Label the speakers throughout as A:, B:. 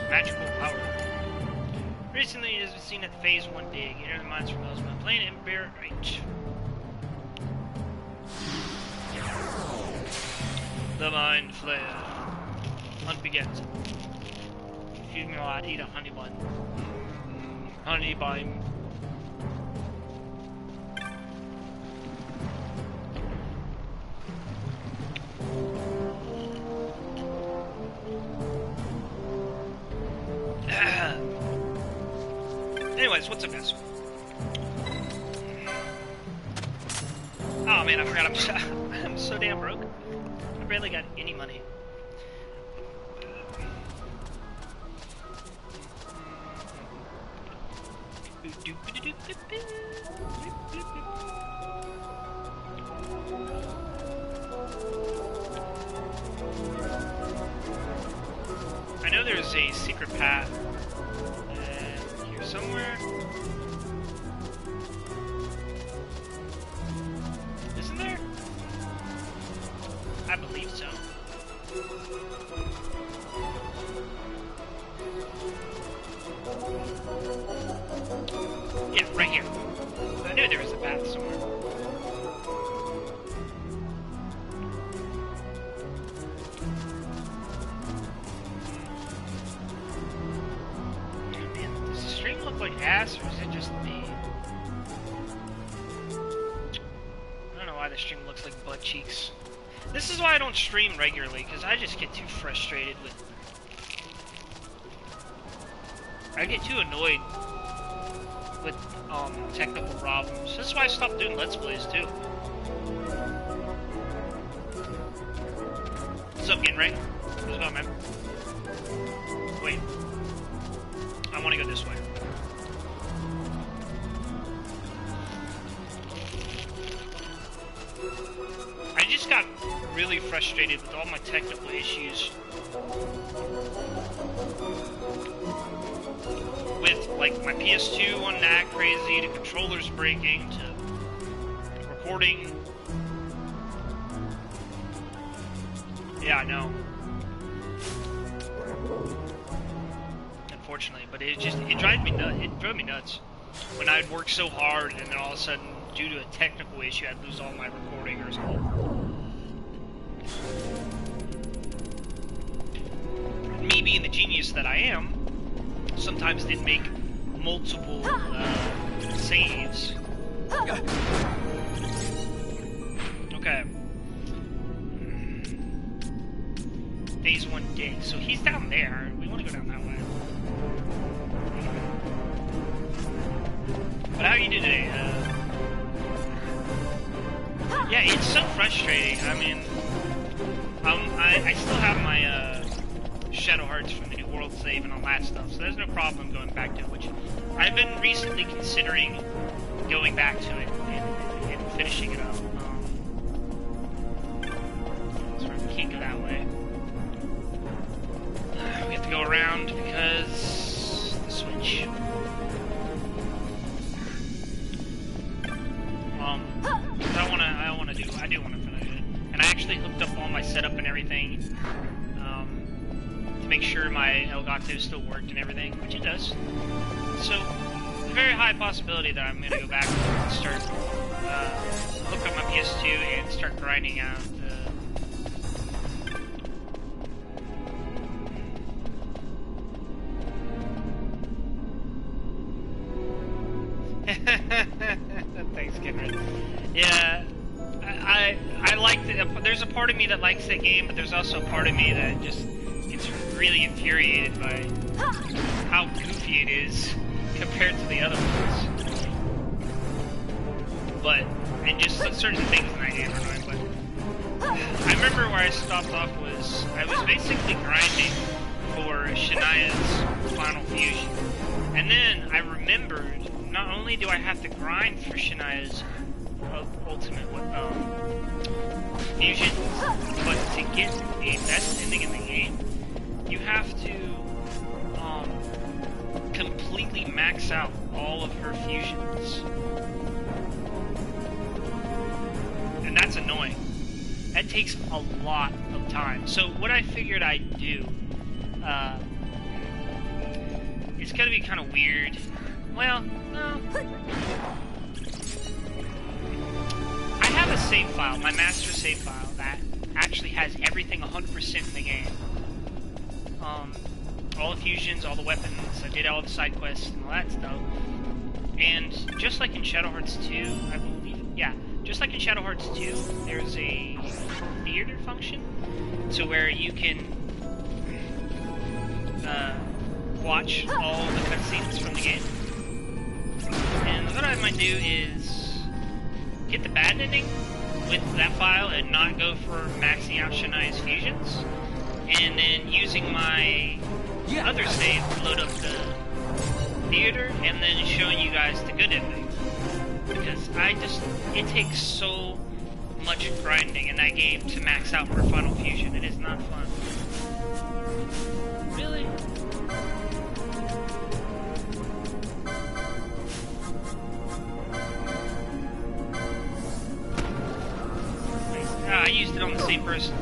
A: magical power. Recently, it has been seen at Phase 1 dig. Enter the mines from those when playing and bear it right. The Mind Flayer. Hunt begins. Excuse me while I eat a honey bun. Honey bun. Anyways, what's up, guys? Oh man, I forgot I'm so damn broke. I barely got any money. I know there's a secret path here somewhere. Isn't there? I believe so. Yeah, right here. I knew there was a path somewhere. Man, does the stream look like ass, or is it just me? I don't know why the stream looks like butt cheeks. This is why I don't stream regularly, because I just get too frustrated with... I get too annoyed with technical problems. That's why I stopped doing Let's Plays too. What's up, getting right? How's it going, man? Wait. I want to go this way. I just got really frustrated with all my technical issues. With, like, my PS2 wanting to act crazy, to controllers breaking, to recording. Yeah, I know. Unfortunately, but it drove me nuts. It drove me nuts when I'd work so hard, and then all of a sudden, due to a technical issue, I'd lose all my recording or something. Me being the genius that I am, sometimes did make multiple saves. Okay. Phase 1 dig. So he's down there. We want to go down that way. But how are you doing today? Yeah, it's so frustrating. I mean, I still have my Shadow Hearts from the New World save and all that stuff, so there's no problem going back to it, which I've been recently considering going back to it and finishing it up. So we can't go that way. We have to go around because the switch. I do want to finish it, and I actually hooked up all my setup and everything. To make sure my Elgato still worked and everything, which it does. So, a very high possibility that I'm going to go back and start, hook up my PS2 and start grinding out Thanks, Kendrick. Yeah, I liked it. There's a part of me that likes that game, but there's also a part of me that just gets really infuriated by how goofy it is compared to the other ones. But, and just certain things in that game are annoying, but I remember where I stopped off was, I was basically grinding for Shania's Final Fusion. And then I remembered, not only do I have to grind for Shania's ultimate fusion, but to get the best ending in the game, you have to completely max out all of her fusions. And that's annoying. That takes a lot of time. So what I figured I'd do it's gonna be kind of weird. Well, no. I have a save file, my master save file, that actually has everything 100% in the game. All the fusions, all the weapons, I did all the side quests and all that stuff. And just like in Shadow Hearts 2, I believe, yeah, just like in Shadow Hearts 2, there's a theater function, to where you can watch all the cutscenes from the game. And what I might do is get the bad ending with that file and not go for maxing out Shania's fusions, and then using my other save to load up the theater, and then showing you guys the good ending. Because it takes so much grinding in that game to max out for Final Fusion. It is not fun. Really? I used it on the same person.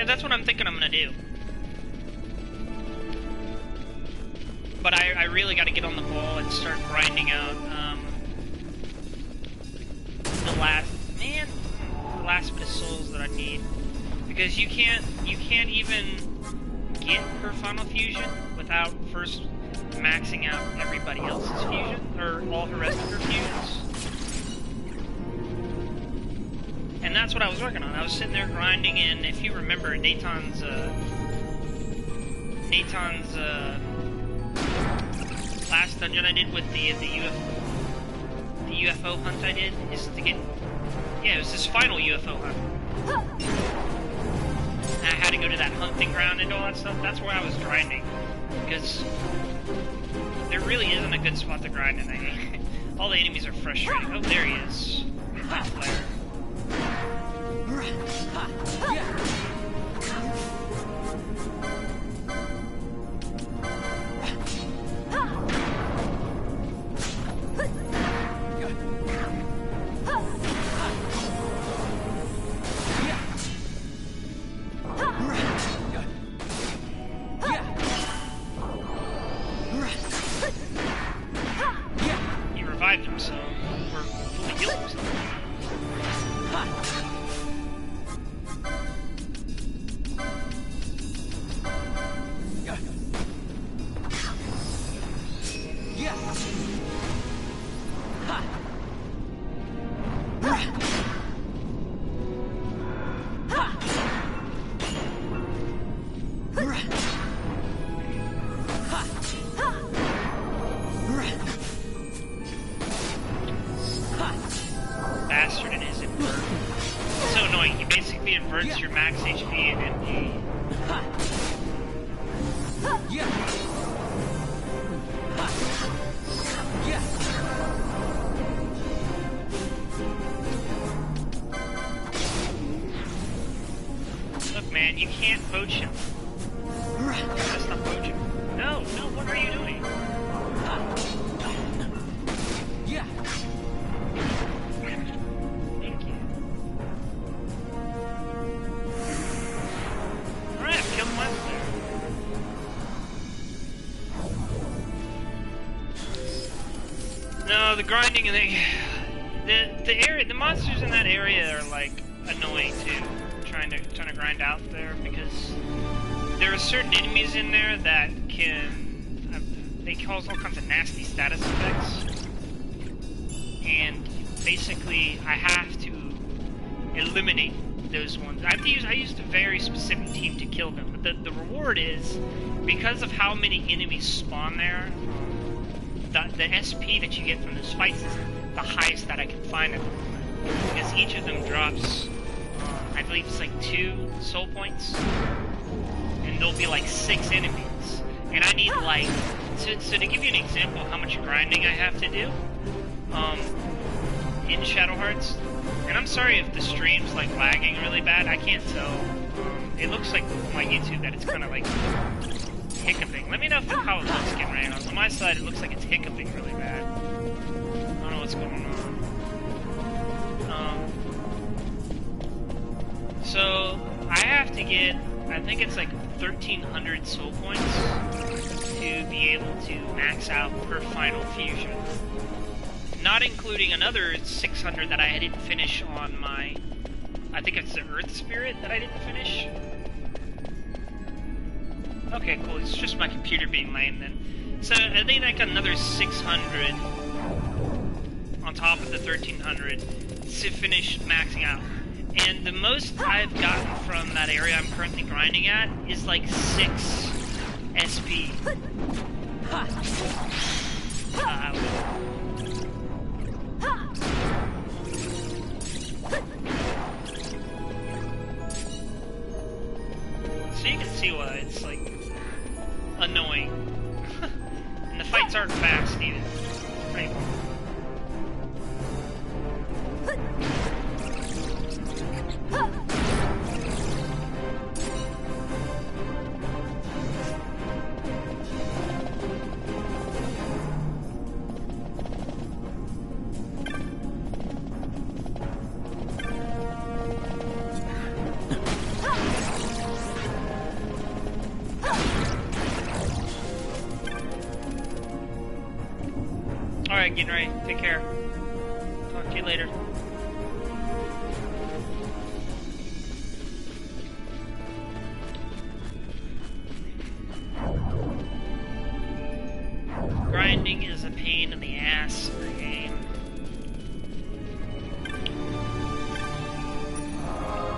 A: That's what I'm thinking I'm gonna do. But I really gotta get on the ball and start grinding out the last bit of souls that I need. Because you can't even get her Final Fusion without first maxing out everybody else's fusion, or all the rest of her fusions. And that's what I was working on. I was sitting there grinding in, if you remember, Nathan's last dungeon I did with the UFO hunt I did, is to get, yeah, it was this final UFO hunt. And I had to go to that hunting ground and all that stuff. That's where I was grinding, because there really isn't a good spot to grind in that game. All the enemies are frustrating. Oh, there he is. My flare. He revived himself, or fully healed himself. Bastard in his invert. It's so annoying. He basically inverts your max HP and MP. Look, man, you can't poach him. That's not poaching. No, what are you doing? Thank you. Alright, I've killed my player. No, the grinding and the monsters in that area are like annoying too. Trying to grind out there, because there are certain enemies in there that can they cause all kinds of nasty status effects, and basically I have to eliminate those ones. I used a very specific team to kill them, but the reward is, because of how many enemies spawn there, the SP that you get from those fights is the highest that I can find at the moment, because each of them drops I believe it's like 2 soul points, and there'll be like 6 enemies, and I need like, so to give you an example of how much grinding I have to do, in Shadow Hearts, and I'm sorry if the stream's like lagging really bad, I can't tell, it looks like on my YouTube that it's kind of like hiccuping. Let me know how it looks getting right on my side. It looks like it's hiccuping really bad. I don't know what's going on. So I have to get, I think it's like 1,300 soul points to be able to max out per final fusion. Not including another 600 that I didn't finish on my, I think it's the Earth Spirit that I didn't finish. Okay, cool, it's just my computer being lame then. So I think like another 600 on top of the 1,300 to finish maxing out. And the most I've gotten from that area I'm currently grinding at is like 6 SP. So you can see why it's like annoying. And the fights aren't fast either. Pretty long. Alright, getting ready. Take care. Talk to you later. Grinding is a pain in the ass in the game.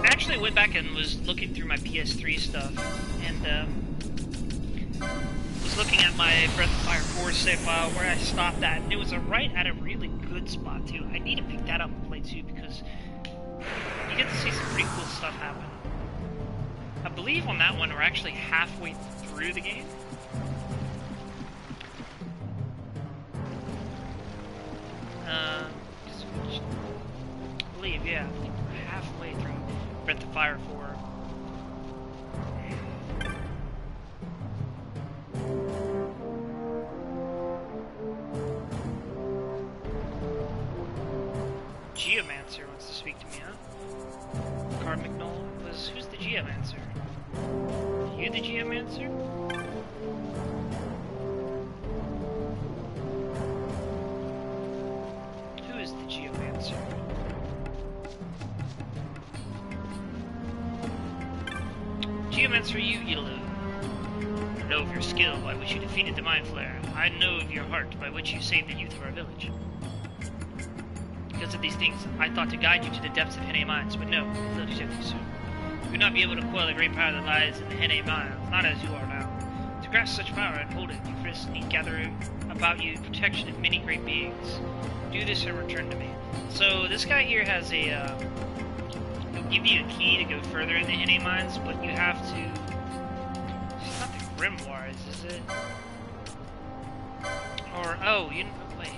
A: I actually went back and was looking through my PS3 stuff, and was looking at my Breath of Fire 4 save file where I stopped at, and it was right at a really good spot too. I need to pick that up and play too, because you get to see some pretty cool stuff happen. I believe on that one we're actually halfway through the game. I believe, yeah, I think we're halfway through Breath of Fire 4. Geomancer wants to speak to me, huh? Karmic Knoll was, who's the Geomancer? You the Geomancer? Who is the Geomancer? Geomancer, you Yellow. I know of your skill by which you defeated the Mind Flayer. I know of your heart by which you saved the youth of our village. Because of these things, I thought to guide you to the depths of Hene Mines, but no, it failed you too soon. You would not be able to quell the great power that lies in the Hene Mines, not as you are now. To grasp such power and hold it, you first need gather about you the protection of many great beings. Do this and return to me. So this guy here has a, he'll give you a key to go further in the Hene Mines, but you have to, it's not the Grimoires, is it? Or, oh, you know, wait.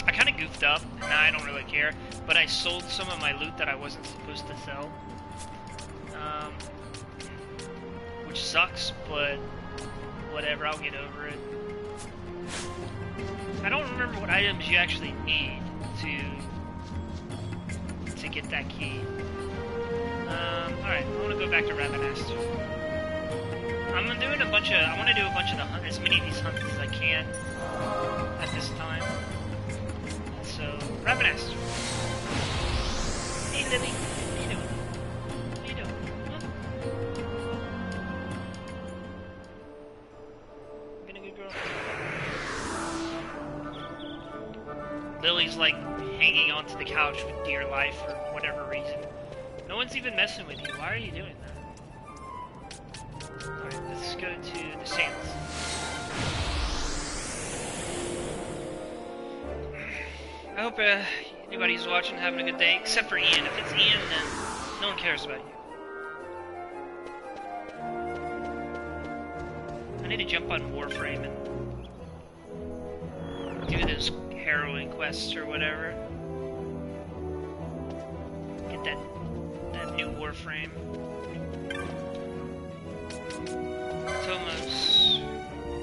A: I kind of goofed up, and now I don't really care, but I sold some of my loot that I wasn't supposed to sell. Which sucks, but whatever, I'll get over it. I don't remember what items you actually need to get that key. Alright, I want to go back to Ravenast. I'm doing a bunch of, I want to do a bunch of the hunt, as many of these hunts as I can at this time. So, Ravenast. Hey, Lily. How you doing? How you doing? Huh? Been a good girl? Lily's like hanging onto the couch with dear life for whatever reason. No one's even messing with you. Why are you doing that? Alright, let's go to the Sands. I hope anybody who's watching having a good day, except for Ian. If it's Ian, then no one cares about you. I need to jump on Warframe and do those harrowing quests or whatever. Get that new Warframe. Tomos.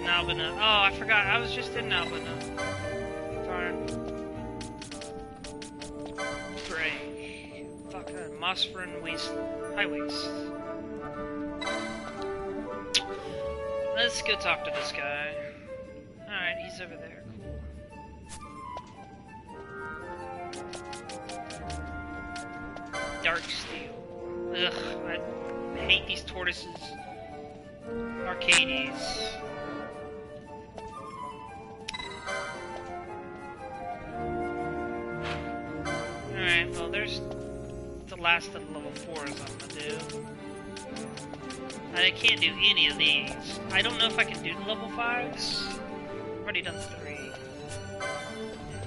A: Nalbina. Oh, I forgot. I was just in Nalbina. Darn. Phosphorine Waste Highways. Let's go talk to this guy. Alright, he's over there. Cool. Dark steel. Ugh, I hate these tortoises. Arcades. Alright, well there's the last of the level 4s I'm gonna do. And I can't do any of these. I don't know if I can do the level 5s. I've already done 3.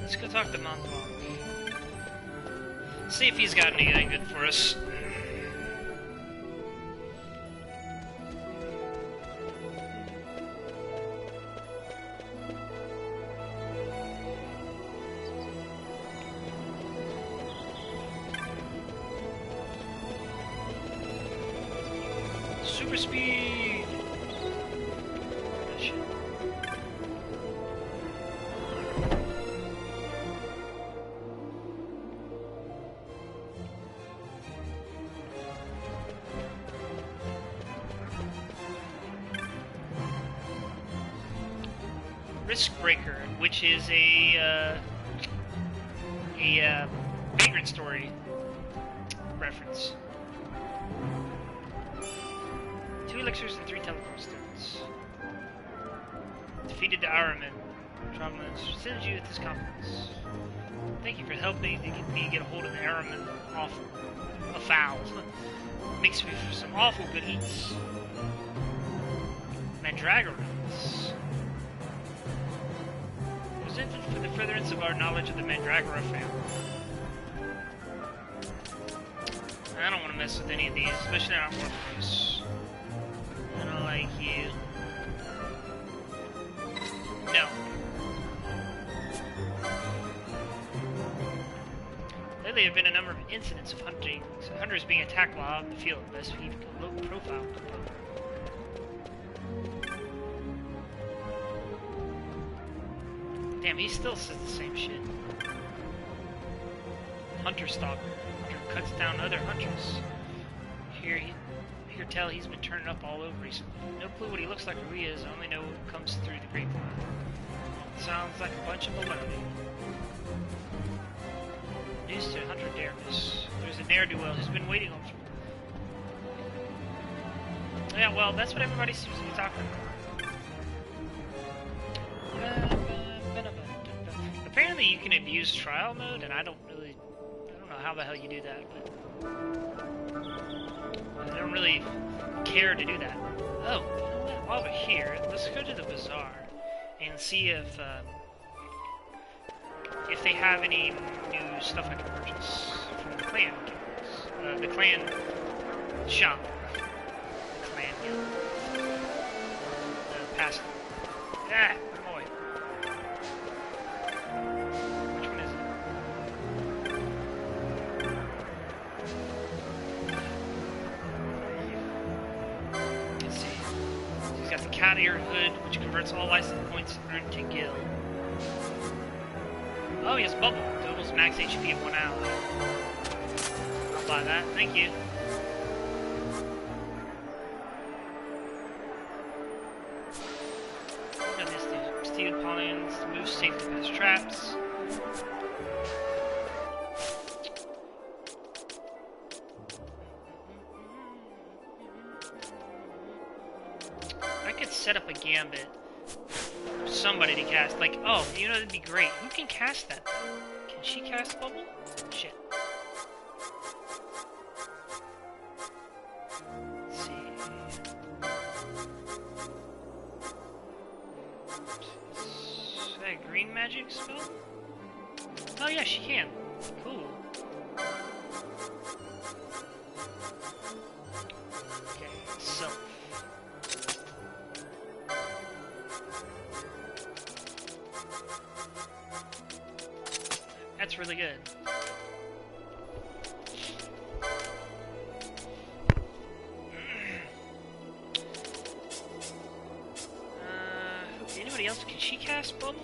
A: Let's go talk to Montlong. See if he's got anything good for us. Super speed! Risk Breaker, which is a Vagrant Story reference. 2 elixirs and 3 teleport stones. Defeated the Araman. Trauma sends you with this confidence. Thank you for helping me get a hold of the Araman afoul. Makes me for some awful good eats. Mandragorans. Presented for the furtherance of our knowledge of the Mandragora family. I don't want to mess with any of these, especially not Morpheus. I don't like you. No. Lately there have been a number of incidents of hunters being attacked while out in the field. Best keep a low profile. Damn, he still says the same shit. Hunter stalker. Hunter cuts down other hunters. Hear tell he's been turning up all over recently. No clue what he looks like or who he is. I only know what comes through the grapevine. Sounds like a bunch of baloney. News to Hunter Darius. There's a ne'er-do-well who's been waiting on for. Yeah, well, that's what everybody seems to be talking about. Apparently you can abuse trial mode, and I don't know how the hell you do that, but I don't really care to do that. Oh, you know what? While we're here, let's go to the bazaar and see if they have any new stuff I can purchase from the clan guilds. The clan shop. The clan guild. The past. Ah, boy. Which one is it? Let's see. He's got the cat ear hood, which converts all license points earned to guild. Oh, he has bubble. Doubles max HP in 1 hour. I'll buy that. Thank you. What does this do? Steel pollens move safely past traps. I could set up a gambit. Somebody to cast, like, oh, you know, that'd be great. Who can cast that? Can she cast bubble? Shit. Let's see. Is that a green magic spell? Oh yeah, she can. Cool. Okay, so. That's really good. Anybody else? Can she cast bubble?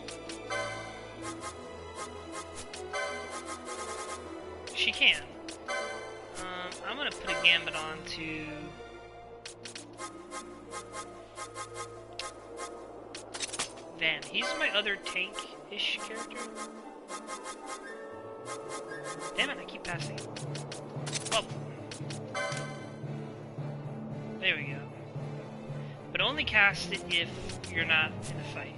A: She can. I'm gonna put a gambit on to... Van. He's my other tank-ish character. Damn it, I keep passing it. Oh. There we go. But only cast it if you're not in a fight.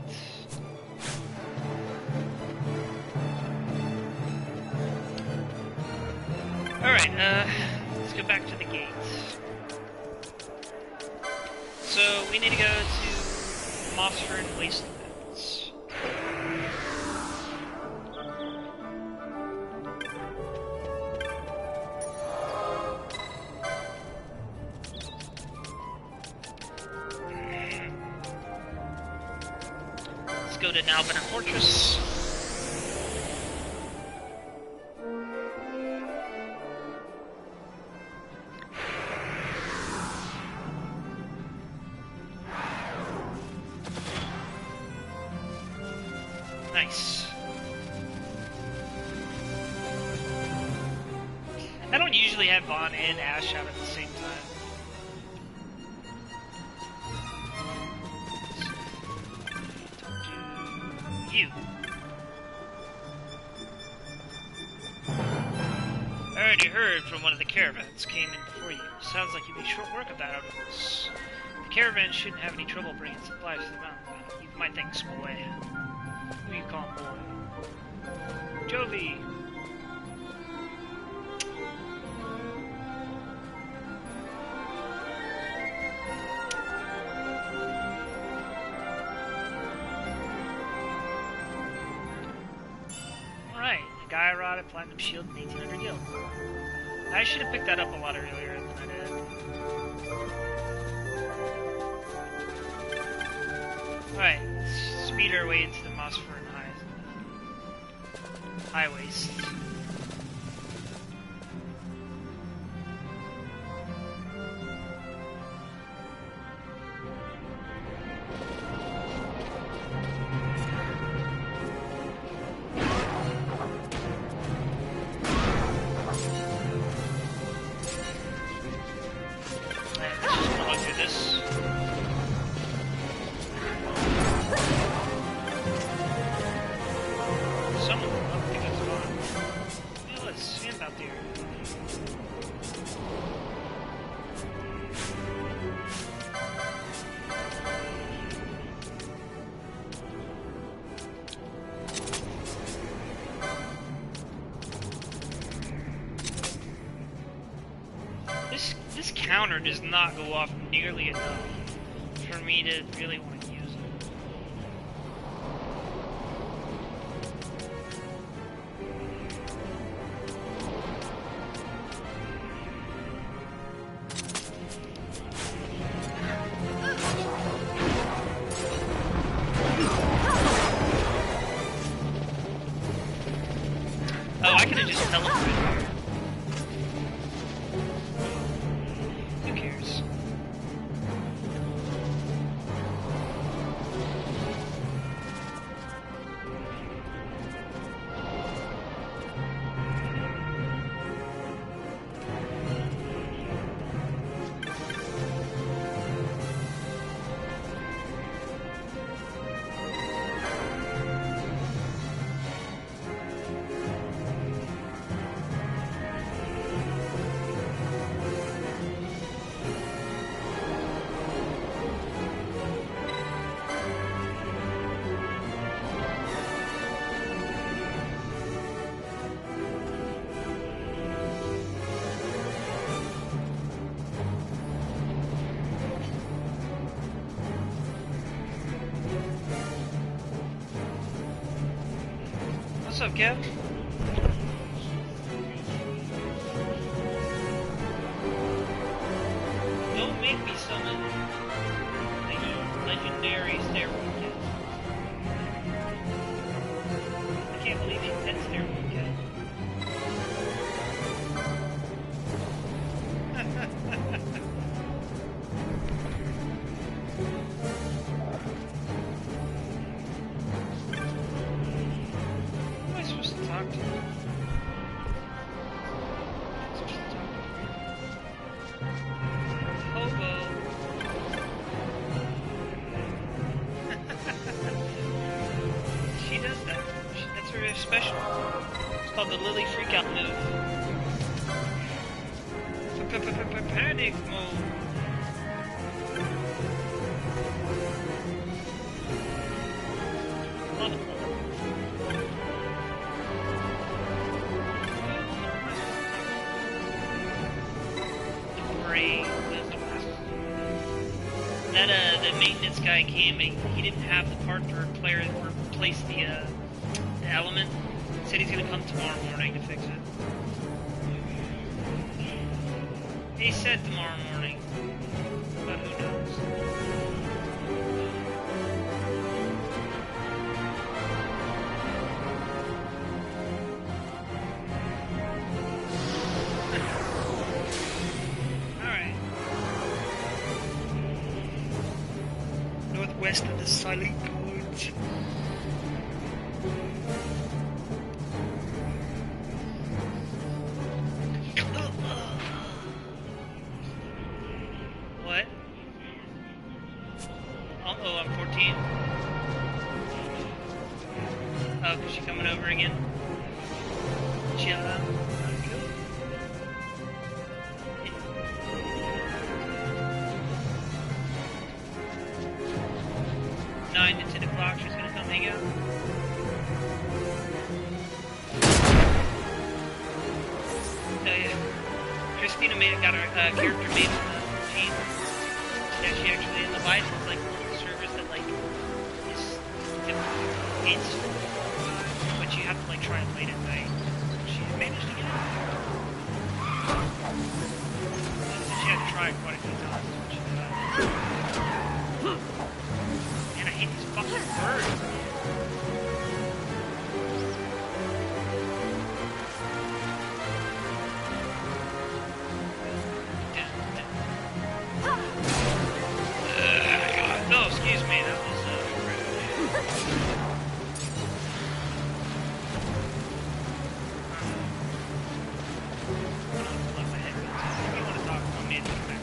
A: Alright, let's go back to the gates. So, we need to go to Mossford Wastelands. Let's go to Nalbina Fortress. Nice. I don't usually have Vaughn and Ash out at the same time. Talk to you. I already heard from one of the caravans came in before you. Sounds like you made short work of that outpost. The caravan shouldn't have any trouble bringing supplies to the mountain. Keep my things away. Who you call boy? Jovi! Alright, a guy rod, a platinum shield, and 1800 gil. I should have picked that up a lot earlier than I did. Alright, let's speed our way into the Mossford High Waste. This counter does not go off nearly enough for me to really want to use it. Oh, I could have just teleported. What's up, Kev? Don't make me summon the legendary steroid kid. I can't believe you said steroid kid. Who am I supposed to talk to? special. It's called the Lily Freakout move. Panic mode. Love it. Great wisdom. That the maintenance guy came and he didn't have the part to replace the element. He said he's gonna come tomorrow morning to fix it. He said tomorrow morning, but who knows? Alright. Northwest of the Silent Gorge. What? Oh, I'm 14. Oh, is she coming over again? Shut up. 9 to 10 o'clock, she's gonna come hang out. Oh yeah. Christina got her character made on the team. Yeah, she actually, in the Vice is like one of the servers that like is it's but you have to like try it late at night. She managed to get it. She had to try it quite a few times. Man, I hate these fucking birds. No, excuse me, that was rude. I don't know, my headphones. If you want to talk, I'll need to come back.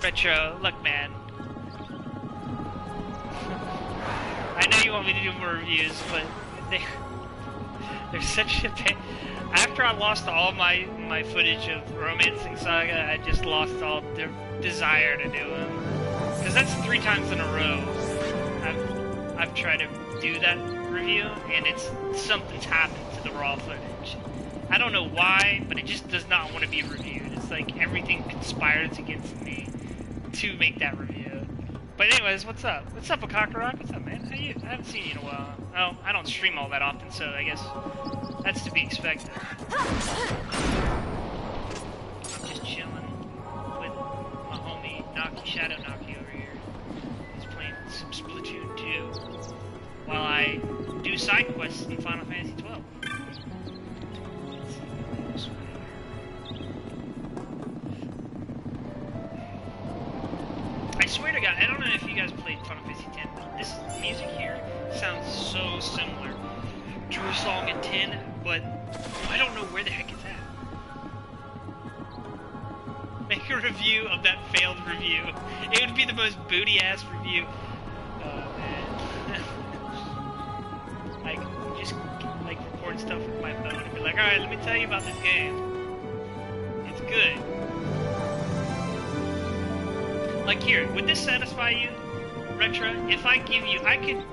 A: Retro, look, man. I know you want me to do more reviews, but they're such a pain. After I lost all my footage of Romancing Saga, I just lost all the desire to do them. Because that's 3 times in a row I've tried to do that review, and something's happened to the raw footage. I don't know why, but it just does not want to be reviewed. It's like everything conspires against me to make that review. But anyways, what's up? What's up, Akakarok? What's up, man? How you? I haven't seen you in a while. Oh, I don't stream all that often, so I guess that's to be expected. I'm just chilling with my homie Shadow Naki over here. He's playing some Splatoon 2 while I do side quests in Final Fantasy 12. I swear to God, I don't know if you guys played Final Fantasy X, but this music here sounds so similar to a song in 10, but I don't know where the heck it's at. Make a review of that failed review. It would be the most booty-ass review. Oh, man. Just record stuff with my phone and be like, alright, let me tell you about this game. It's good. Like here, would this satisfy you, Retro? If I give you, I could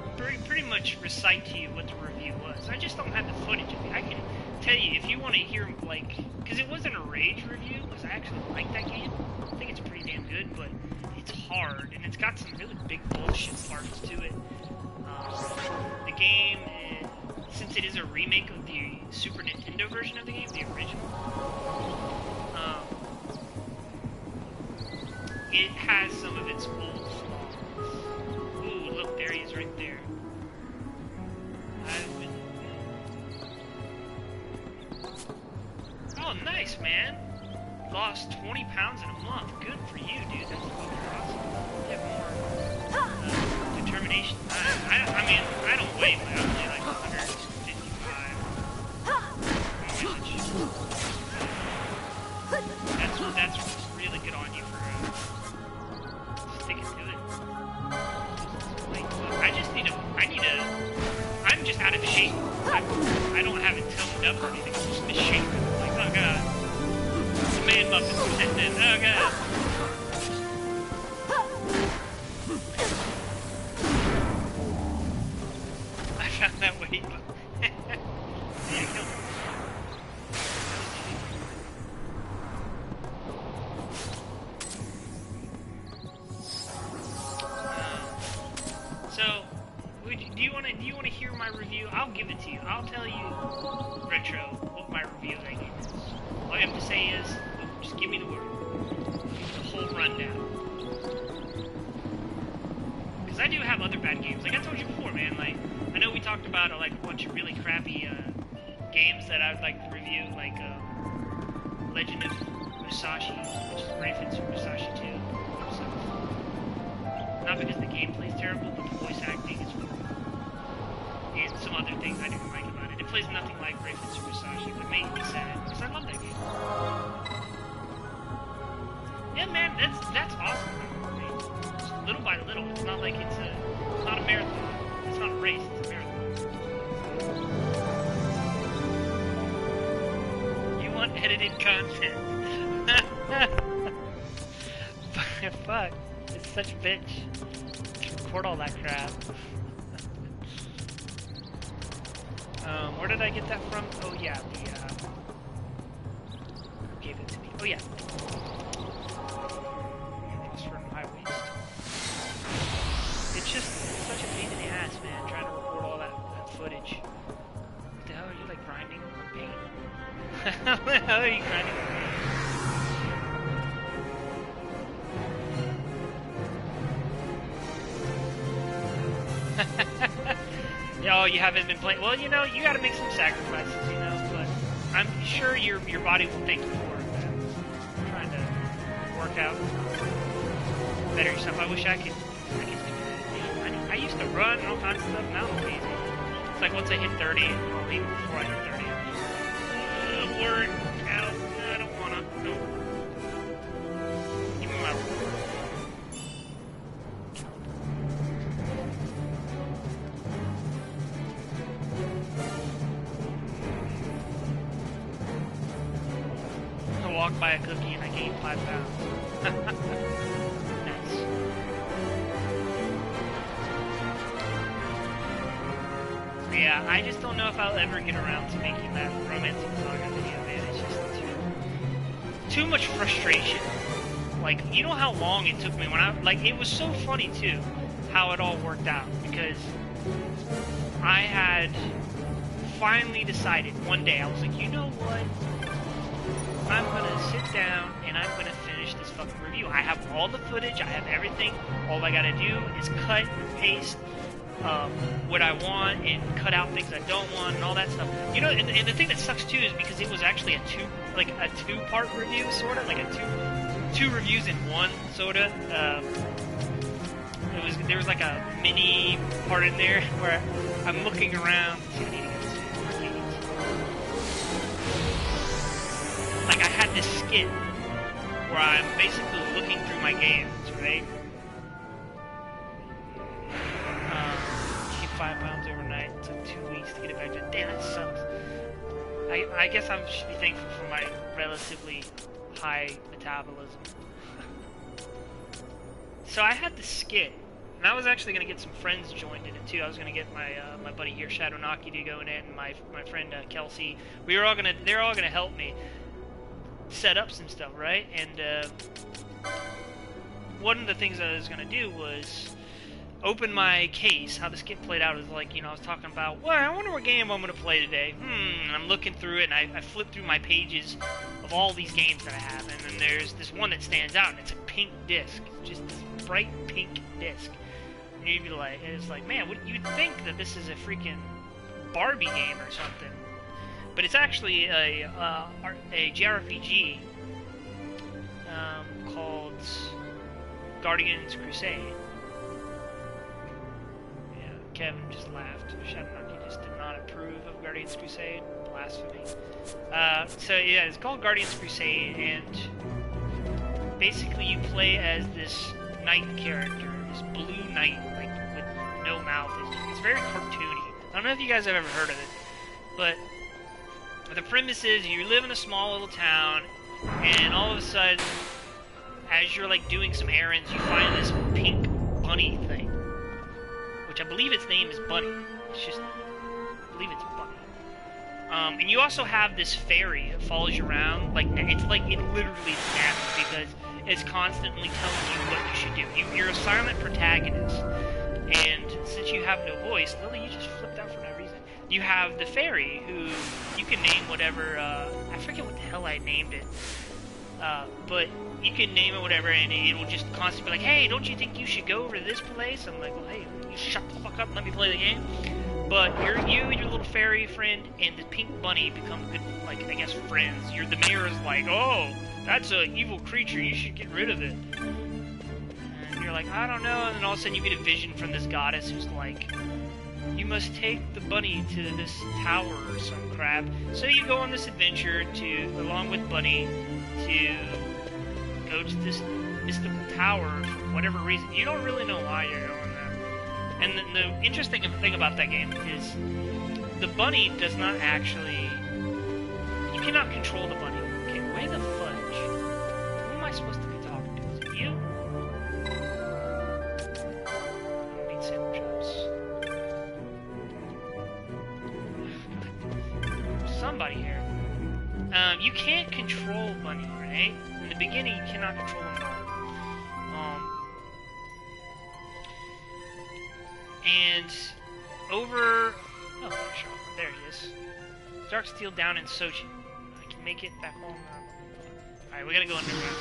A: pretty much recite to you what the review was. I just don't have the footage of it. I can tell you if you want to hear, like, because it wasn't a rage review, because I actually like that game. I think it's pretty damn good, but it's hard, and it's got some really big bullshit parts to it. The game, since it is a remake of the Super Nintendo version of the game, the original, it has some of its old flaws. Ooh, look, there he is right there. Oh, nice, man. Lost 20 pounds in a month. Good for you, dude. That's fucking awesome. You have more determination. I mean, I don't weigh, but I'm only like 155. That's really good on you for sticking to it. I'm just out of shape. I don't have it tilted up or anything. I'm just misshapen. Like, oh god. The man muffin sitting in. Oh god. I found that weight. Yeah, kill me. Do you want to hear my review? I'll give it to you. I'll tell you, Retro, what my review of that game is. All you have to say is, just give me the word. The whole rundown. Because I do have other bad games. Like I told you before, man. Like I know we talked about like a bunch of really crappy games that I would like to review, like Legend of Musashi, which is Raven Super Musashi 2. Not because the gameplay is terrible, but the voice acting is horrible. And some other things I didn't like about it. It plays nothing like Raven Super Musashi, but made me sad, because I love that game. Yeah, man, that's awesome. I mean, just little by little. It's not like it's not a marathon. It's not a race, it's a marathon. You want edited content. Fuck. It's such a bitch. Record all that crap. Where did I get that from? Oh yeah, who gave it to me? Oh yeah. Oxford and High Waist. It's just such a pain in the ass, man, trying to record all that footage. What the hell, are you like grinding on paint? How the hell are you grinding on paint? Oh, you haven't been playing. Well, you know, you gotta make some sacrifices, you know, but I'm sure your body will thank you for it, man. Trying to work out, better yourself. I wish I could do that. You know, I used to run and all kinds of stuff, now I'm lazy. It's like once I hit 30, well, even before I hit 30, I'm just, work out, I don't wanna, no. Give me my walked by a cookie and I gained 5 pounds. Nice. Yeah, I just don't know if I'll ever get around to making that romantic saga video, man. It's just too much frustration. Like, you know how long it took me when it was so funny, too, how it all worked out, because I had finally decided one day, I was like, you know what? I'm gonna sit down and I'm gonna finish this fucking review. I have all the footage, I have everything. All I gotta do is cut and paste what I want and cut out things I don't want and all that stuff. You know, and the thing that sucks too is because it was actually a two-part review, sort of, like two reviews in one, sort of. There was like a mini part in there where I'm looking around. Like, I had this skit where I'm basically looking through my games, right? Keep 5 pounds overnight. It took 2 weeks to get it back to. Damn, that sucks. I guess I should be thankful for my relatively high metabolism. So I had this skit, and I was actually going to get some friends joined in it too. I was going to get my buddy here, Shadownocky, to go in it, and my friend Kelsey. They're all gonna help me set up some stuff, right? And one of the things I was gonna do was open my case. How the skit played out is like, you know, I was talking about, well, I wonder what game I'm gonna play today. And I'm looking through it, and I flip through my pages of all these games that I have, and then there's this one that stands out, and it's a pink disc, just this bright pink disc. And you'd be like, it's like, man, you'd think that this is a freaking Barbie game or something. But it's actually a JRPG called Guardians Crusade. Yeah, Kevin just laughed. Shadownocky just did not approve of Guardians Crusade. Blasphemy. So yeah, it's called Guardians Crusade, and basically you play as this knight character, this blue knight, like with no mouth. It's very cartoony. I don't know if you guys have ever heard of it, but the premise is you live in a small little town, and all of a sudden, as you're like doing some errands, you find this pink bunny thing, which I believe its name is Bunny. It's just, I believe it's Bunny. And you also have this fairy that follows you around. Like, it's like it literally snaps because it's constantly telling you what you should do. You're a silent protagonist, and since you have no voice, Lily, you just flipped out for no reason. You have the fairy, who you can name whatever, I forget what the hell I named it, but you can name it whatever, and it will just constantly be like, hey, don't you think you should go over to this place? I'm like, well, hey, you shut the fuck up and let me play the game. But you and your little fairy friend and the pink bunny become good, like, I guess, friends. The mayor is like, oh, that's an evil creature, you should get rid of it. And you're like, I don't know, and then all of a sudden you get a vision from this goddess who's like, you must take the bunny to this tower or some crap. So you go on this adventure along with Bunny, to go to this mystical tower for whatever reason. You don't really know why you're going there. And the interesting thing about that game is the bunny does not actually... You cannot control the bunny. Okay, where the fudge? Who am I supposed to be talking to? Is it you? I don't need sandwich chops. Somebody here. You can't control Bunny, right? In the beginning, you cannot control him at all. And over... Oh, there he is. Dark Steel down in Sochi. I can make it back home now. Alright, we gotta go underground.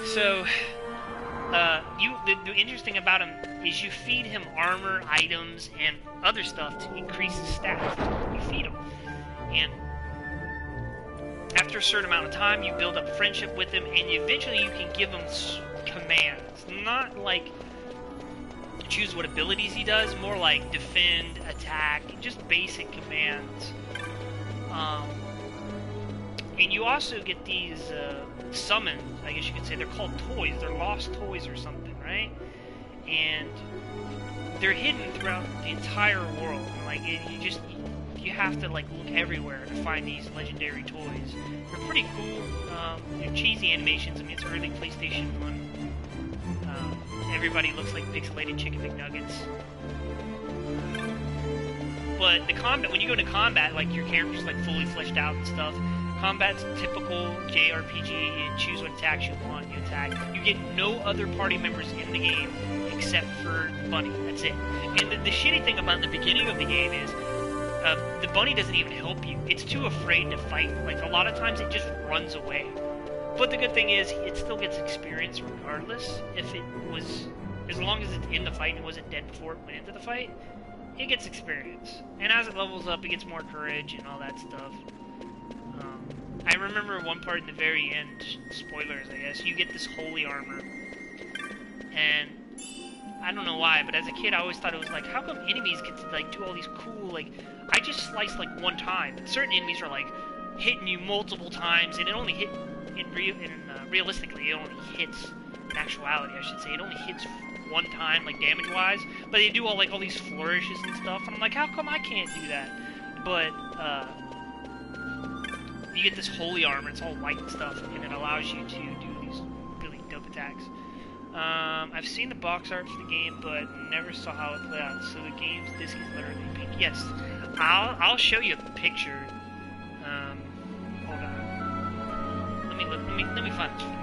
A: So, the interesting about him is you feed him armor, items, and other stuff to increase his stats. You feed him. And after a certain amount of time, you build up friendship with him, and eventually you can give him commands. Not like choose what abilities he does, more like defend, attack, just basic commands. And you also get these summons, I guess you could say. They're called toys. They're lost toys or something, right? And they're hidden throughout the entire world. Like, you you have to like look everywhere to find these legendary toys. They're pretty cool. They're cheesy animations. I mean, it's early PlayStation 1. Everybody looks like pixelated chicken McNuggets. But the combat, when you go into combat, like your character's like fully fleshed out and stuff. Combat's typical JRPG. You choose what attacks you want, you attack. You get no other party members in the game except for Bunny. That's it. And the shitty thing about the beginning of the game is the Bunny doesn't even help you. It's too afraid to fight. Like, a lot of times it just runs away. But the good thing is, it still gets experience regardless. If it was, as long as it's in the fight and it wasn't dead before it went into the fight, it gets experience. And as it levels up, it gets more courage and all that stuff. I remember one part in the very end, spoilers I guess, you get this holy armor. And I don't know why, but as a kid I always thought it was like, how come enemies get to like do all these cool, like, I just sliced like one time. But certain enemies are like hitting you multiple times, and it only hit realistically, it only hits, in actuality I should say, it only hits one time, like damage wise, but they do all these flourishes and stuff, and I'm like, how come I can't do that? But you get this holy armor, it's all white and stuff, and it allows you to do these really dope attacks. I've seen the box art for the game, but never saw how it played out. So the game's this is literally pink. Yes, I'll show you a picture. Hold on. Let me find this for you.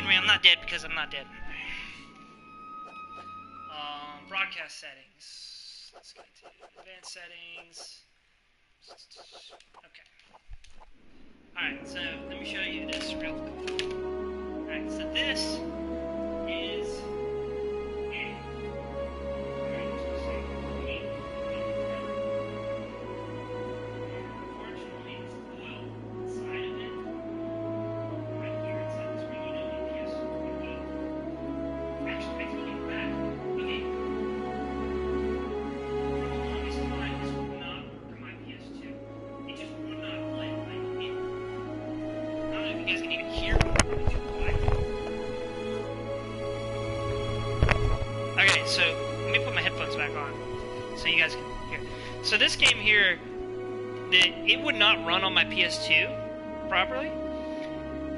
A: I'm not dead because I'm not dead. Broadcast settings. Let's get to advanced settings. Okay. Alright, so let me show you this real quick. Alright, so this is it. Unfortunately, it's oil inside of it. Right here inside the screen, you know, yes, actually makes me look bad. Okay. For the longest time, this would not work on my PS2. It just would not play. I don't know if you guys can even hear me. It's too quiet. Okay, so let me put my headphones back on so you guys can hear. So this game here, it would not run on my PS2 properly.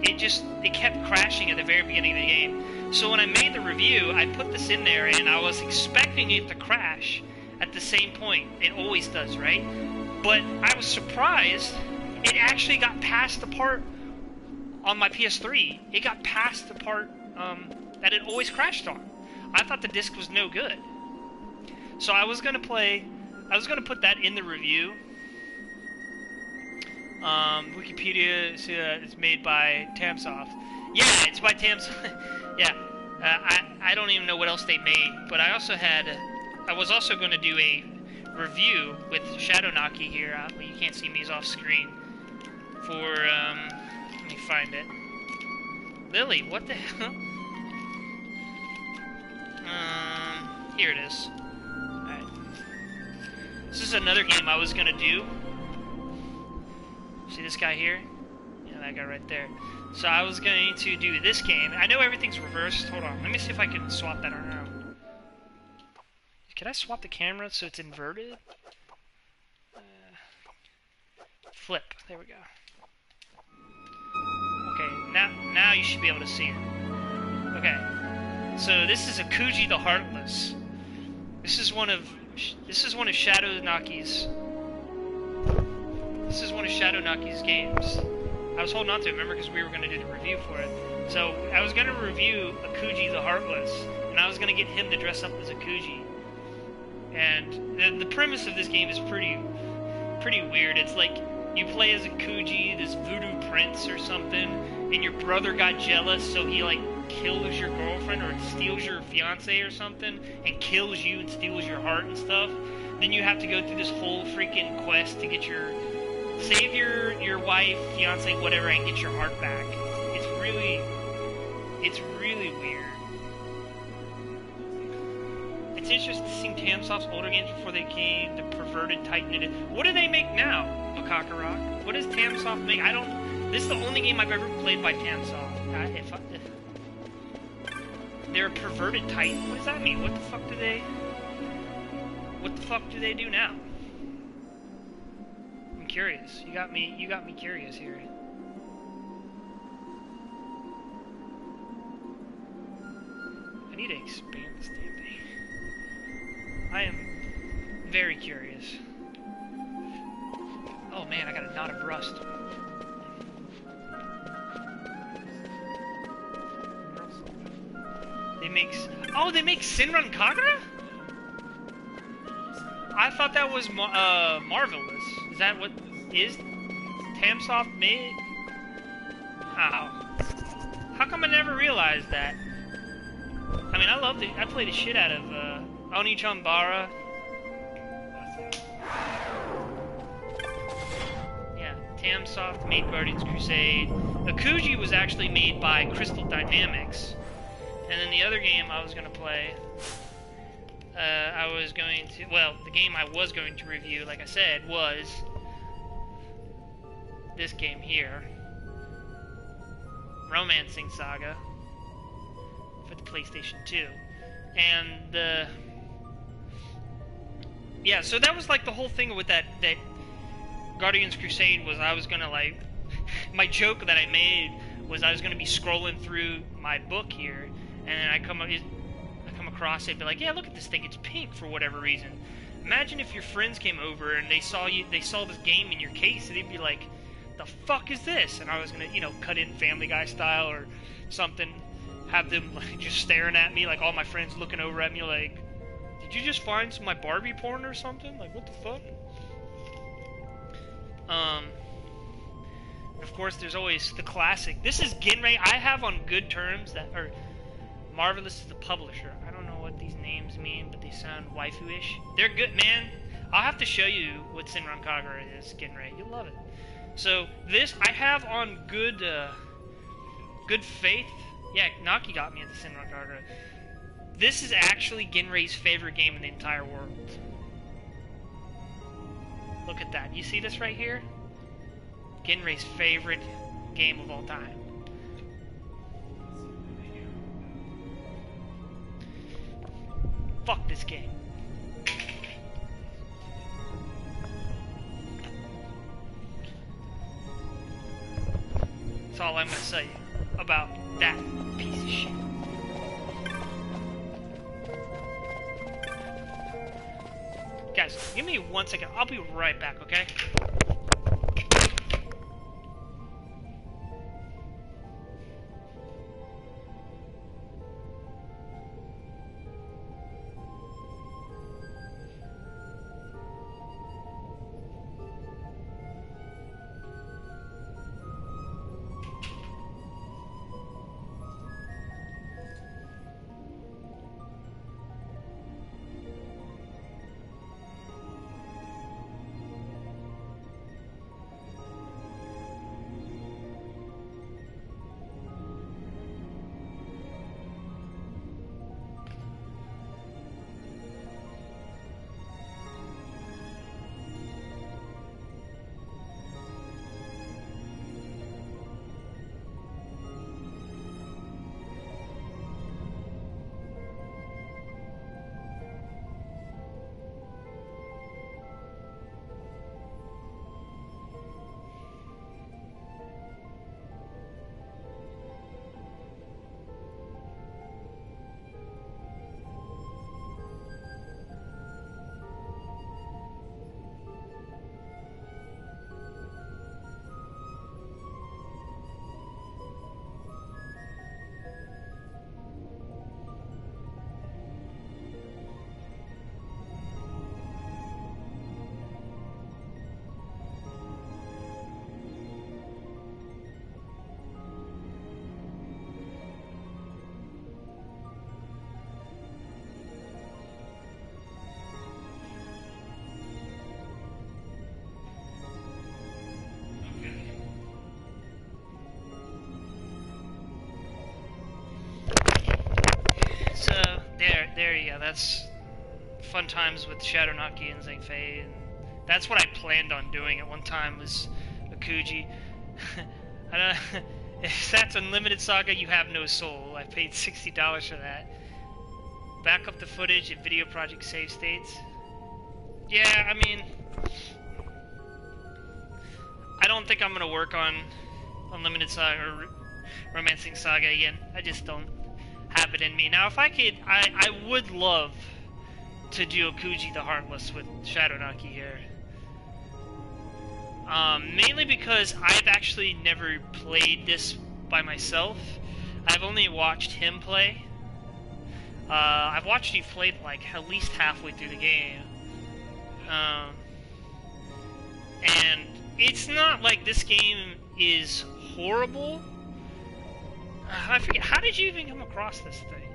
A: It kept crashing at the very beginning of the game. So when I made the review, I put this in there and I was expecting it to crash at the same point. It always does, right? But I was surprised it actually got past the part on my PS3, it got past the part that it always crashed on. I thought the disc was no good. So I was gonna put that in the review. Wikipedia is made by Tamsoft. Yeah, it's by Tamsoft. Yeah, I don't even know what else they made, but I was also going to do a review with Shadow Naki here. But you can't see me, he's off screen. For let me find it. Lily, what the hell? Here it is. Alright. This is another game I was gonna do. See this guy here? Yeah, that guy right there. So I was going to do this game. I know everything's reversed. Hold on. Let me see if I can swap that around. Can I swap the camera so it's inverted? Flip. There we go. Okay, now you should be able to see it. Okay. So this is Akuji the Heartless. This is one of Shadow Naki's. This is one of Shadow Naki's games. I was holding on to it, remember, because we were going to do the review for it. So I was going to review Akuji the Heartless, and I was going to get him to dress up as Akuji. And the premise of this game is pretty weird. It's like you play as Akuji, this voodoo prince or something, and your brother got jealous, so he like kills your girlfriend or steals your fiance or something, and kills you and steals your heart and stuff. Then you have to go through this whole freaking quest to get save your wife, fiance, whatever, and get your heart back. It's really weird. It's interesting seeing Tamsoft's older games before they came, the Perverted Titan. What do they make now, Akakarok? What does Tamsoft make? This is the only game I've ever played by Tamsoft. They're a Perverted Titan? What does that mean? What the fuck do they do now? Curious. You got me curious here. I need to expand this damn thing. I am very curious. Oh man, I got a knot of rust. They make Senran Kagura? I thought that was Marvelous. Is that what is Tamsoft made? Ow. How come I never realized that? I mean, I played the shit out of Oni-chan-Bara. Yeah, Tamsoft made Guardians Crusade. Akuji was actually made by Crystal Dynamics. And then the other game I was going to play, the game I was going to review, like I said, was this game here, Romancing Saga, for the PlayStation 2. And, yeah, so that was like the whole thing with that Guardians Crusade was I was gonna like, my joke that I made was I was gonna be scrolling through my book here, and then I come across it, be like, yeah, look at this thing, it's pink for whatever reason. Imagine if your friends came over and they saw this game in your case, and they'd be like, the fuck is this? And I was gonna, cut in Family Guy style or something, have them like just staring at me, like all my friends looking over at me like, did you just find some of my Barbie porn or something? Like, what the fuck? Of course, there's always the classic. This is Genrei. I have on good terms or Marvelous is the publisher. I don't know what these names mean, but they sound waifu-ish. They're good, man. I'll have to show you what Senran Kagura is, Genrei. You'll love it. So this I have on good faith. Yeah, Naki got me into Senran Kagura. This is actually Genrei's favorite game in the entire world. Look at that. You see this right here? Genrei's favorite game of all time. Fuck this game. That's all I'm gonna say about that piece of shit. Guys, give me 1 second. I'll be right back, okay? There you go. That's fun times with Shadownoki and Zangfei, and that's what I planned on doing at one time was Akuji. I don't, if that's Unlimited Saga, you have no soul. I paid $60 for that. Back up the footage and video project save states. Yeah, I mean, I don't think I'm gonna work on Unlimited Saga or Romancing Saga again. I just don't have it in me. Now, if I could, I would love to do Okuji the Heartless with Shadownoki here. Mainly because I've actually never played this by myself. I've only watched him play. I've watched you play like at least halfway through the game. And it's not like this game is horrible. I forget, how did you even come across this thing?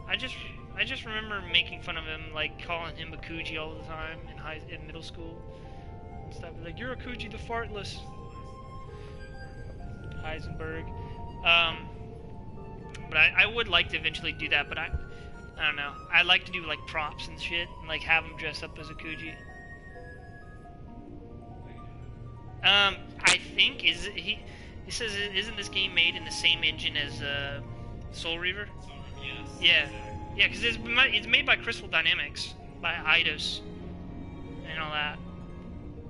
A: I just remember making fun of him, like calling him Akuji all the time in middle school and stuff. Like, you're Akuji the Fartless. Heisenberg. But I would like to eventually do that, but I don't know. I'd like to do like props and shit, and like have him dress up as Akuji. I think he says, isn't this game made in the same engine as Soul Reaver?
B: Yes.
A: Yeah, yeah, because it's made by Crystal Dynamics, by Eidos, and all that.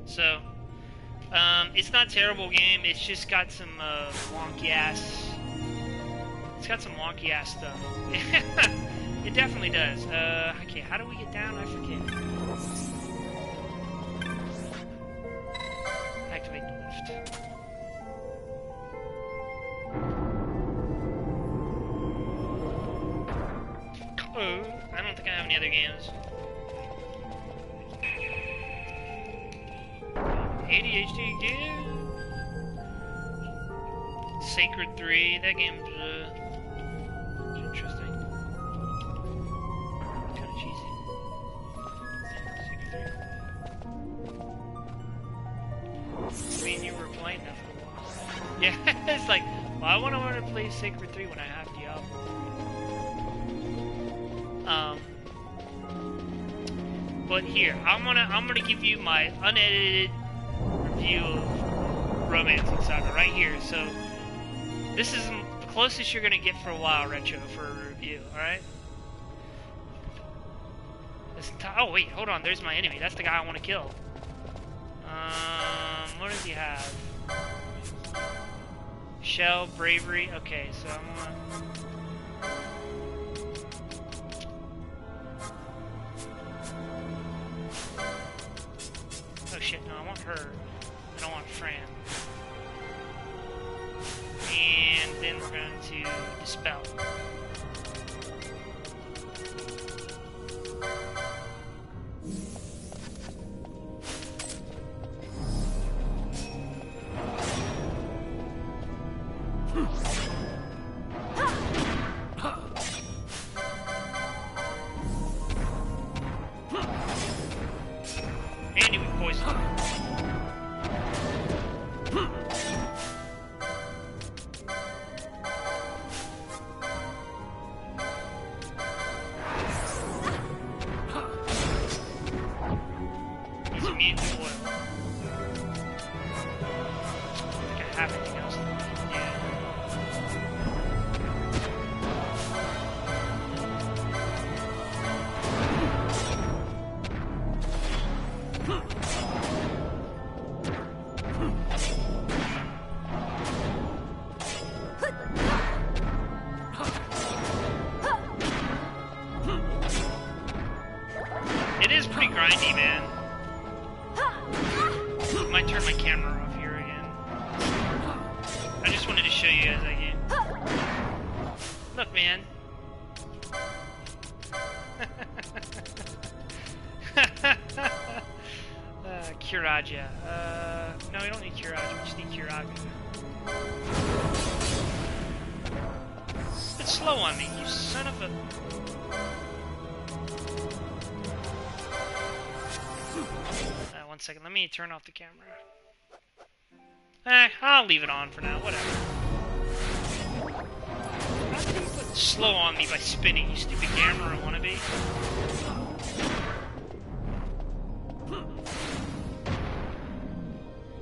A: So, it's not a terrible game. It's just got some wonky ass. It's got some wonky ass stuff. It definitely does. Okay, how do we get down? I forget. Activate the lift. I don't think I have any other games. ADHD game. Sacred 3. That game's interesting. Kind of cheesy. Sacred 3. Me and you were playing that for a while. Yeah, it's like, well, I want to play Sacred 3 when I have Diablo. But here, I'm gonna give you my unedited review of Romancing Saga right here. So this is the closest you're gonna get for a while, Retro, for a review. All right. Oh wait, hold on. There's my enemy. That's the guy I want to kill. What does he have? Shell, bravery. Okay, so I'm gonna. Oh shit, no, I want her. I don't want Fran. And then we're going to dispel. And he was poisoned. He's immune to oil. I think I have anything else. Yeah. It is pretty grindy, man. I might turn my camera off here again. I just wanted to show you guys that game. Look, man. Kiraja. No, we don't need Kiraja, we just need Kiraga. It's slow on me, you son of a... One second, let me turn off the camera. I'll leave it on for now, whatever. Slow on me by spinning, you stupid camera wannabe.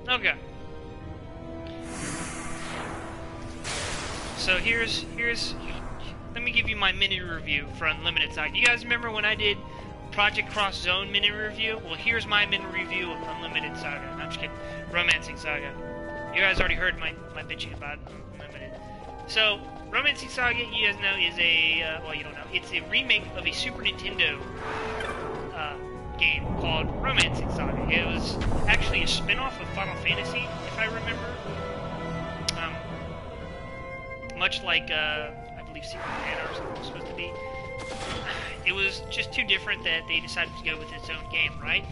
A: Okay. So here's let me give you my mini review for Unlimited Saga. You guys remember when I did Project Cross Zone mini review? Well, here's my mini review of Unlimited Saga. No, I'm just kidding. Romancing Saga. You guys already heard my bitching about Unlimited. So, Romancing Saga, you guys know, is a, well, you don't know, it's a remake of a Super Nintendo game called Romancing Saga. It was actually a spin-off of Final Fantasy, if I remember. Much like, I believe Secret of Mana or something was supposed to be. It was just too different that they decided to go with its own game, right?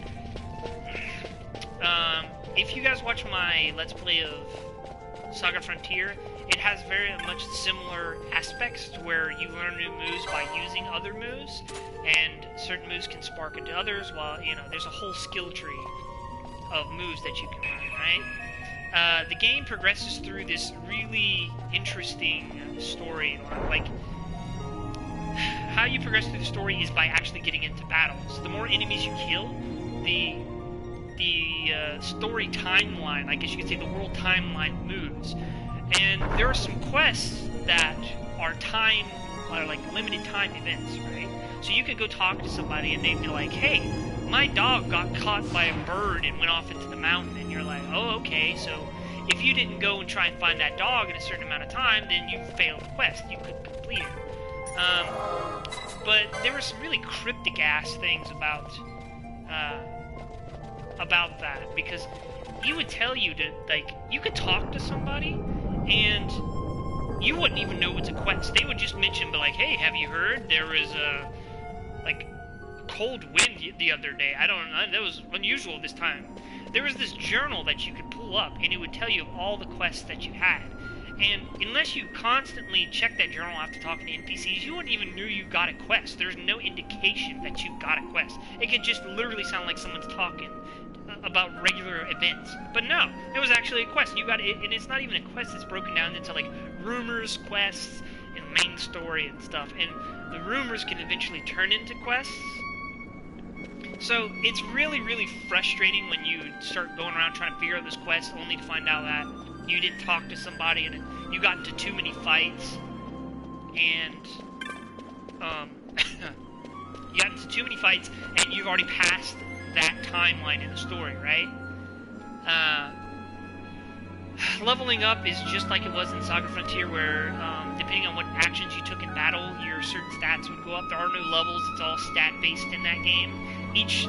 A: If you guys watch my Let's Play of Saga Frontier, it has very much similar aspects to where you learn new moves by using other moves, and certain moves can spark into others, while, you know, there's a whole skill tree of moves that you can learn, right? The game progresses through this really interesting story. Like, how you progress through the story is by actually getting into battles. The more enemies you kill, the story timeline, I guess you could say the world timeline moves. And there are some quests that are like limited time events, right? So you could go talk to somebody and they'd be like, hey, my dog got caught by a bird and went off into the mountain. And you're like, oh, okay, so if you didn't go and try and find that dog in a certain amount of time, then you failed the quest. You couldn't complete it. But there were some really cryptic-ass things about that, because he would tell you to, like, you could talk to somebody, and you wouldn't even know it's a quest. They would just mention, but like, hey, have you heard there was a, like, cold wind the other day? I don't know, that was unusual this time. There was this journal that you could pull up, and it would tell you of all the quests that you had. And unless you constantly check that journal after talking to NPCs, you wouldn't even know you got a quest. There's no indication that you got a quest. It could just literally sound like someone's talking about regular events. But no, it was actually a quest. You got it, and it's not even a quest. It's broken down into like rumors, quests, and main story and stuff. And the rumors can eventually turn into quests. So it's really, really frustrating when you start going around trying to figure out this quest, only to find out that you didn't talk to somebody and you got into too many fights, and you got into too many fights, and you've already passed that timeline in the story, right? Leveling up is just like it was in Saga Frontier, where depending on what actions you took in battle, your certain stats would go up. There are no levels; it's all stat-based in that game.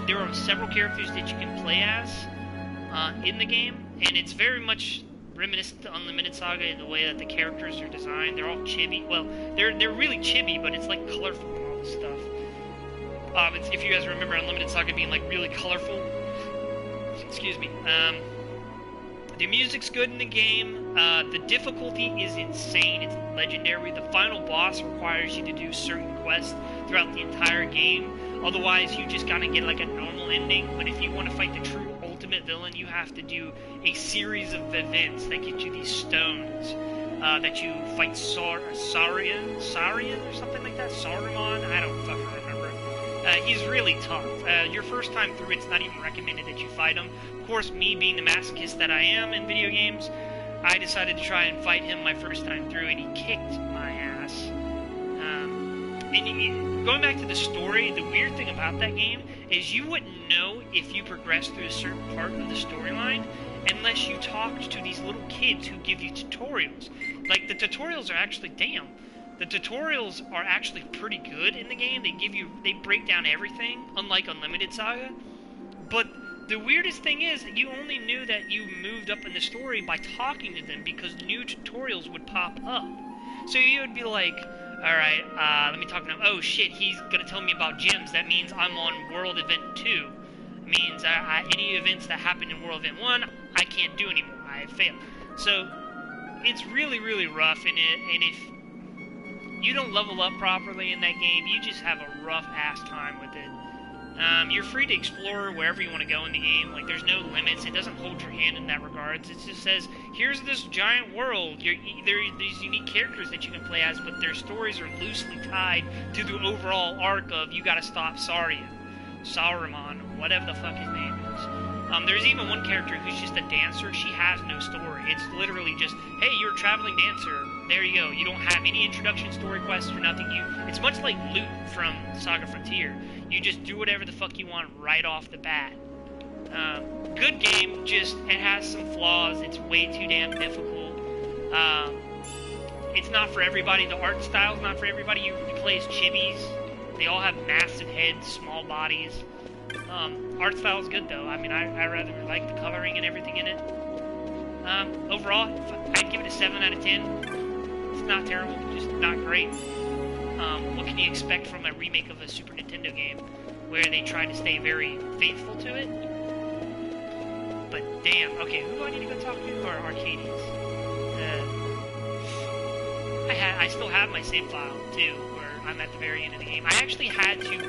A: There are several characters that you can play as in the game, and it's very much reminiscent to Unlimited Saga in the way that the characters are designed. They're all chibi. Well, they're really chibi, but it's like colorful and all this stuff. If you guys remember Unlimited Saga being like really colorful. Excuse me. The music's good in the game. The difficulty is insane. It's legendary. The final boss requires you to do certain quests throughout the entire game. Otherwise, you just gotta get like a normal ending. But if you want to fight the true ultimate villain, you have to do a series of events that get you these stones. That you fight Saurian or something like that? Saruman? I don't fucking remember. He's really tough. Your first time through, it's not even recommended that you fight him. Of course, me being the masochist that I am in video games, I decided to try and fight him my first time through, and he kicked my ass. Going back to the story, the weird thing about that game is you wouldn't know if you progressed through a certain part of the storyline unless you talked to these little kids who give you tutorials. Like, the tutorials are actually, the tutorials are actually pretty good in the game. They break down everything, unlike Unlimited Saga. But the weirdest thing is, you only knew that you moved up in the story by talking to them, because new tutorials would pop up. So you would be like, alright, let me talk to him. Oh shit, he's gonna tell me about gems. That means I'm on World Event 2. It means any events that happened in World Event 1, I can't do anymore. I failed. So, it's really, really rough, and if you don't level up properly in that game, you just have a rough-ass time with it. You're free to explore wherever you want to go in the game. Like, there's no limits. It doesn't hold your hand in that regards. It just says, here's this giant world. There are these unique characters that you can play as, but their stories are loosely tied to the overall arc of you gotta stop Saruman, whatever the fuck his name is. There's even one character who's just a dancer. She has no story. It's literally just, hey, you're a traveling dancer. There you go. You don't have any introduction story quests or nothing. It's much like loot from Saga Frontier. You just do whatever the fuck you want right off the bat. Good game, just it has some flaws. It's way too damn difficult. It's not for everybody. The art style's not for everybody. You play as chibis. They all have massive heads, small bodies. Art style's good though. I mean, I rather like the coloring and everything in it. Overall, I'd give it a 7 out of 10. It's not terrible, just not great. What can you expect from a remake of a Super Nintendo game where they try to stay very faithful to it? But damn, okay, who do I need to go talk to? Or Arcades? I still have my save file too, where I'm at the very end of the game. I actually had to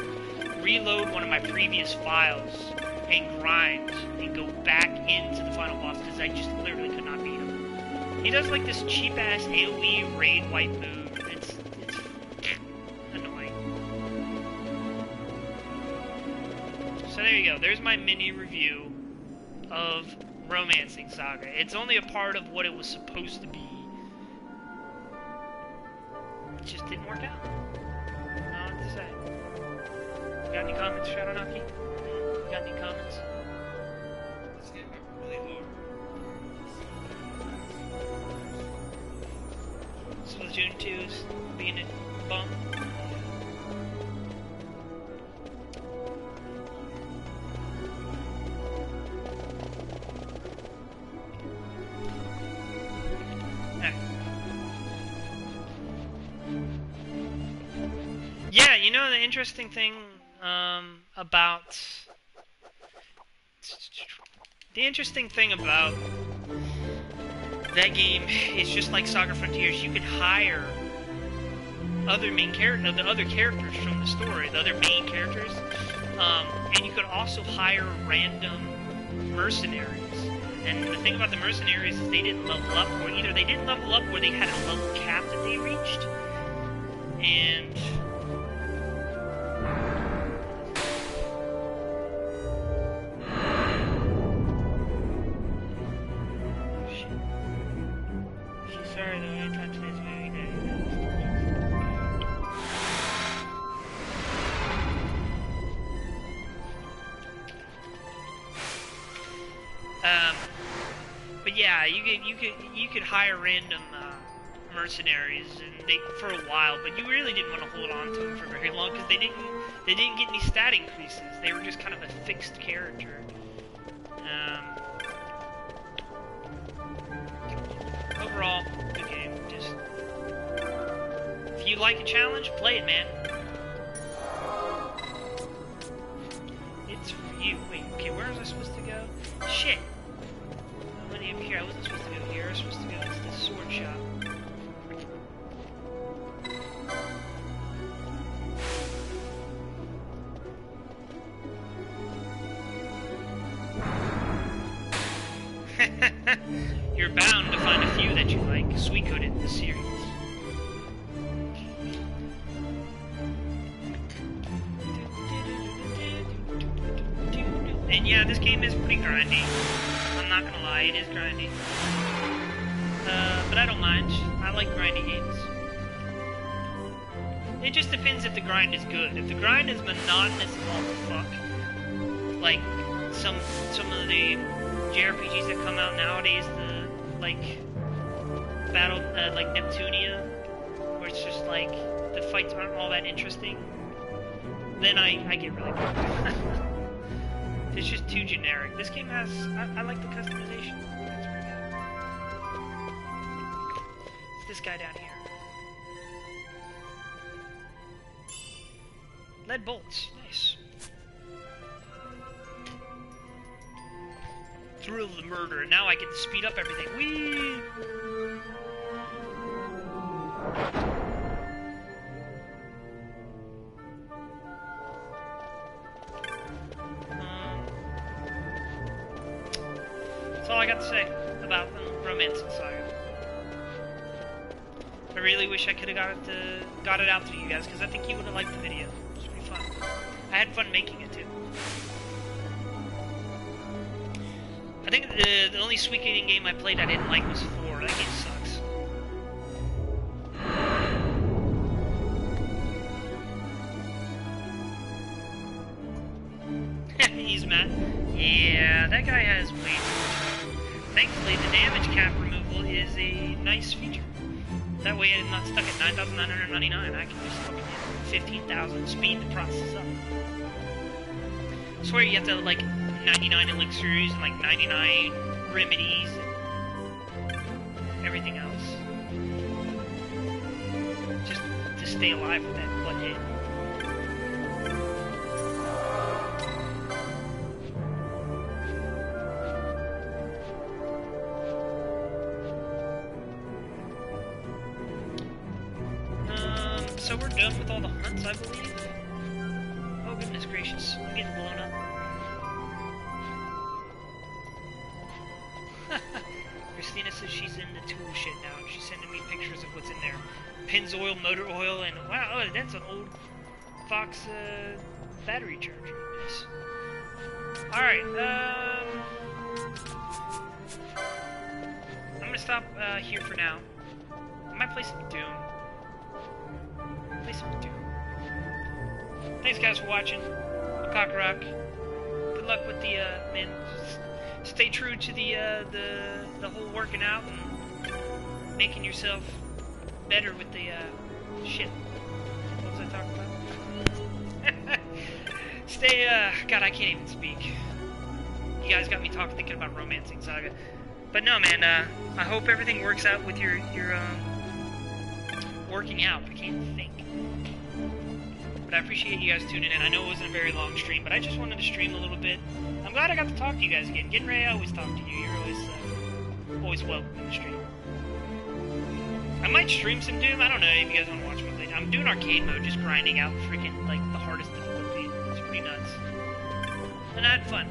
A: reload one of my previous files and grind and go back into the final boss because I just literally could not beat him. He does like this cheap ass AoE raid wipe move. It's annoying. So there you go. There's my mini review of Romancing Saga. It's only a part of what it was supposed to be. It just didn't work out. I don't know what to say. Got any comments, Shadowknocky? Got any comments?
B: This game got really hard.
A: Splatoon 2's being a bum. Yeah, you know the interesting thing about that game is just like Saga Frontiers. You could hire the other characters from the story, the other main characters, and you could also hire random mercenaries. And the thing about the mercenaries is they didn't level up, or either they didn't level up or they had a level cap that they reached. And sorry though, I touched this very day. But yeah, you could hire random mercenaries and for a while, but you really didn't want to hold on to them for very long because they didn't get any stat increases. They were just kind of a fixed character. Overall, good game. Just if you like a challenge, play it, man. It's for you. Wait, okay, where was I supposed to go? Shit. I went over here. I wasn't supposed to go here. I was supposed to go to the sword shop. You're bound to find a few that you like. Suikoden, the series. And yeah, this game is pretty grindy. I'm not gonna lie, it is grindy. But I don't mind. I like grindy games. It just depends if the grind is good. If the grind is monotonous as all the fuck, like some of the JRPGs that come out nowadays, like Neptunia, where it's just like the fights aren't all that interesting, then I get really bored. It's just too generic. This game has, I like the customization. That's pretty good. It's this guy down here. Lead bolts, nice. Thrill of the murder. Now I get to speed up everything. Whee! got to say about Romance Saga. I really wish I could have got it out to you guys, because I think you would have liked the video. It was pretty fun. I had fun making it too. I think the only Suikoden game I played I didn't like was 4. That game sucks. He's mad. Yeah, that guy has way too much. Thankfully, the damage cap removal is a nice feature. That way I'm not stuck at 9,999. I can just fucking hit 15,000, speed the process up. I swear you have to, like, 99 elixirs and, like, 99 remedies and everything else. Just to stay alive with that blood hit. So we're done with all the hunts, I believe. Oh goodness gracious, I'm getting blown up. Christina says she's in the tool shit now. She's sending me pictures of what's in there. Pennzoil, motor oil, and wow, oh, that's an old Fox battery charger. Nice. Alright, I'm gonna stop here for now. I might play some Doom. Thanks guys for watching. Cockrock. Good luck with the man. Stay true to the whole working out and making yourself better with the shit. What was I talking about? Stay God, I can't even speak. You guys got me thinking about Romancing Saga. But no man, I hope everything works out with your working out. I can't think. But I appreciate you guys tuning in. I know it wasn't a very long stream, but I just wanted to stream a little bit. I'm glad I got to talk to you guys again. Getting ready, I always talk to you. You're always welcome in the stream. I might stream some Doom. I don't know if you guys want to watch me play. I'm doing arcade mode, just grinding out freaking like the hardest difficulty. It's pretty nuts. And I had fun.